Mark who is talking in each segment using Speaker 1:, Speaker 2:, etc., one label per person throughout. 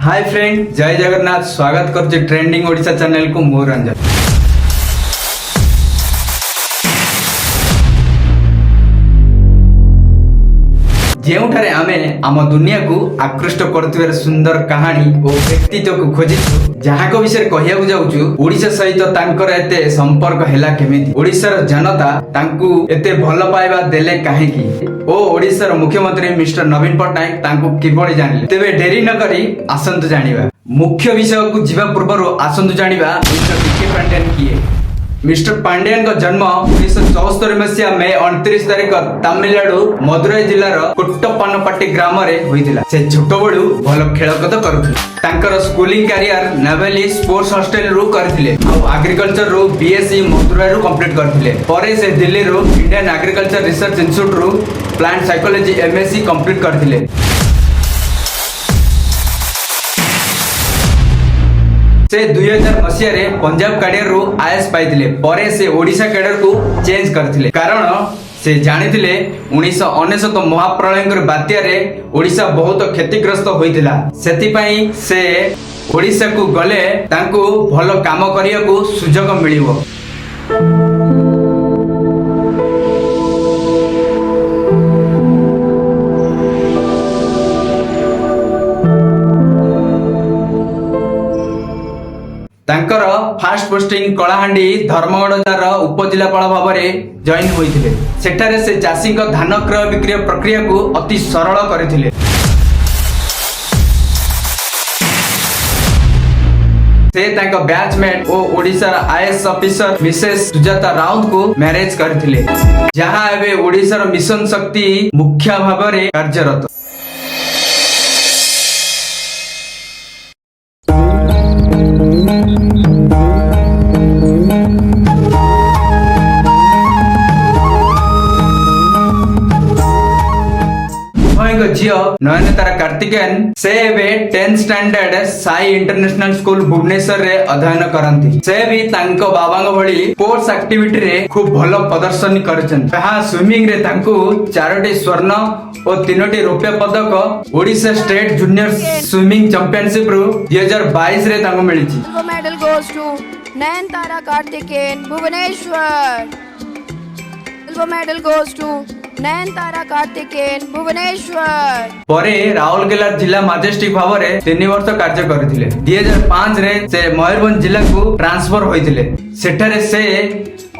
Speaker 1: Hi friend, जय जगन्नाथ। स्वागत करुचे ट्रेंडिंग ओडिशा चैनल को मो रंजन। ଯେଉଁଠାରେ ଆମେ ଆମ ଦୁନିଆକୁ ଆକୃଷ୍ଟ କରୁଥିବାର ସୁନ୍ଦର କାହାଣୀ ଓ ବ୍ୟକ୍ତିତ୍ୱକୁ ଖୋଜିଛୁ, ଯାହାଙ୍କ ବିଷୟରେ କହିବାକୁ ଯାଉଛୁ ଓଡ଼ିଶା ସହିତ ତାଙ୍କର ଏତେ ସମ୍ପର୍କ ହେଲା କେମିତି, ଓଡ଼ିଶାର ଜନତା ତାଙ୍କୁ ଏତେ ଭଲ ପାଇବା ଦେଲେ କାହିଁକି ଓ ଓଡ଼ିଶାର ମୁଖ୍ୟମନ୍ତ୍ରୀ ମିଷ୍ଟର ନବୀନ ପଟ୍ଟନାୟକ ତାଙ୍କୁ କିଭଳି ଜାଣିଲେ। ତେବେ ଡେରି ନ କରି ଆସନ୍ତୁ ଜାଣିବା। ମୁଖ୍ୟ ବିଷୟକୁ ଯିବା ପୂର୍ବରୁ ଆସନ୍ତୁ ଜାଣିବା ମିଷ୍ଟର ବିକେ ପାଣ୍ଡିଆନ କିଏ। मिस्टर पांड्यान का जन्म 1974 मसीहा मे 29 तारिख तमिलनाडु मदुराई जिलार कोट्टपन्नपट्टी ग्राम रे होइतिला। से छोट बळु भल खेलकूद करुथिले। तांकर schooling career Neyveli sports hostel रु करथिले आ एग्रीकल्चर रु बीएससी मदुराई रु कंप्लीट करथिले। परे से दिल्ली रु इंडियन एग्रीकल्चर रिसर्च इंस्टीट्यूट रु प्लांट साइकोलॉजी एमएससी कंप्लीट करथिले। से 2000 मसीह रे पंजाब कैडर रु आईएएस पाइथिले। परे से ओडिशा कैडर को चेंज करथिले, कारण से जानिथिले 1999 महाप्रलय बात्या रे ओडिशा बहुत क्षतिग्रस्त होइथिला। सेति पई से ओडिशा को गले तांको भलो काम करिया को सुजोग मिलिवो। तांकर फास्ट पोस्टिंग कलाहांडी धर्मगढ़ जिलार उपजिलापाल भाव में जॉइन होइथिले। सेठारे से चाषी धान क्रय विक्रय प्रक्रिया को अति सरल करथिले। से तांको बैचमेट ओ Odisha IAS officer Mrs Sujata Raut को मैरिज करथिले, जहां एबे ओडिशार मिशन शक्ति मुख्य भाव में कार्यरत। झील नयनतारा कार्तिकेयन से 10th standard Sai international school Bhubaneswar रे अध्ययन करंती। से भी तांको बाबांग भली स्पोर्ट्स एक्टिविटी रे खूब भलो प्रदर्शन करछन। कहा स्विमिंग रे तांको 4टी स्वर्ण और 3टी रौप्य पदक Odisha state junior swimming championship रु 2022 रे तांको मिलिछि।
Speaker 2: Medal goes to Nayantara Karthikeyan Bhubaneswar. Silver medal goes to Nayantara Karthikeyan Bhubaneswar. परे
Speaker 1: राउरकेला जिला मजेस्टिक भाव में 3 वर्ष कार्य करथिले। 2005 रे से मयूरभंज जिला को ट्रांसफर होइथिले। सेठारे से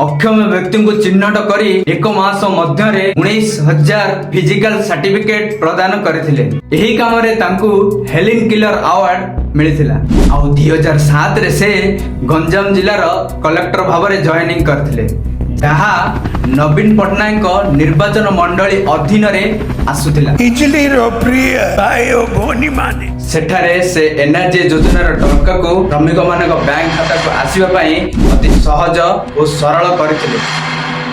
Speaker 1: अक्षम व्यक्ति को चिन्हट करी 1 मास मध्य रे 19,000 फिजिकल सर्टिफिकेट प्रदान करथिले। एही काम रे तांकू हेलिन किलर अवार्ड मिलिथिला। आ 2007 रे से गंजाम जिलार कलेक्टर भाव में जॉइनिंग करथिले, जहा नवीन पट्टनायक निर्वाचन मंडली अधीन रे आसुथिला। सेठारे से एनआरजी योजनार टंका को श्रमिक मानक बैंक खाता को आसीबा पई अति सहज और सरल करथिले।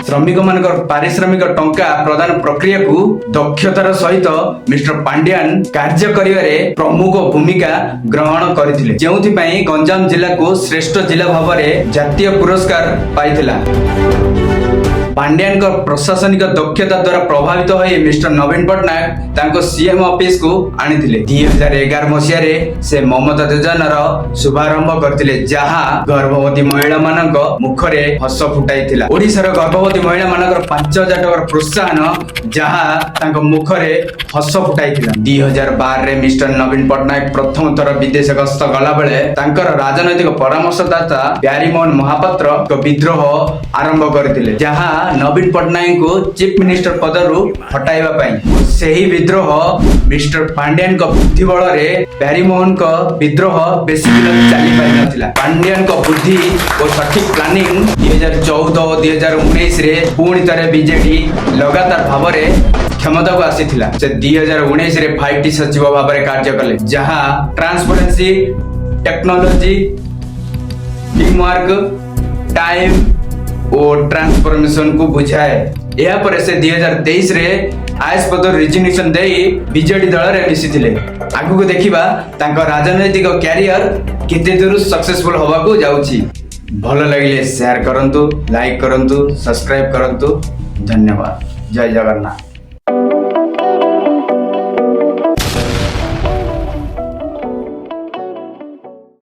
Speaker 1: श्रमिक मानक पारिश्रमिक टंका प्रदान प्रक्रिया को दक्षतार सहित मिस्टर पांड्यान कार्य करिवारे प्रमुख भूमिका ग्रहण करथिले, जेउथि पई गंजाम जिला को श्रेष्ठ जिला भाव में जातीय पुरस्कार पाइथिला। पांड्यान का प्रशासनिक दक्षता द्वारा प्रभावित होई मिस्टर नवीन पट्टनायक तांको सीएम ऑफिस को आनिथिले। 2011 मसीह रे से ममता योजनार शुभारंभ करथिले, जहा गर्भवती महिला मानक मुखरे हस फुटाइथिला। ओडिशार गर्भवती महिला मानकर 5,000 टका प्रोत्साहन, जहा तांको मुखरे हस फुटाइथिला। 2012 रे मिस्टर नवीन पट्टनायक प्रथम थर विदेश गस्त गला बेले तांकर राजनैतिक परामर्शदाता प्यारीमोहन महापात्र को विद्रोह आरंभ करथिले, जहा नवीन पट्टनायक को चीफ मिनिस्टर पदरु हटाइबा पई। सेही विद्रोह मिस्टर पांड्यान को बुद्धि बल रे प्यारीमोहन को विद्रोह बेसी दिन चली पाइ नथिला। पांड्यान को बुद्धि और सटीक प्लानिंग 2014 और 2019 रे पूर्ण तरह बीजेडी लगातार भाव रे क्षमता को आसीथिला। से 2019 रे 5T सचिव भाव में कार्य कले, जहा transparency, technology, team work, time और ट्रांसफॉर्मेशन को बुझाए। यह पर से 2023 रे आईएएस पद रिजिग्नेशन देई बीजेडी दल रे मिसिथिले। आगु को देखिबा तांको राजनैतिक कैरियर केते दूर सक्सेसफुल होबा को जाउची। भलो लागिले शेयर करंतु, लाइक करंतु, सब्सक्राइब करंतु। धन्यवाद। जय जगन्नाथ।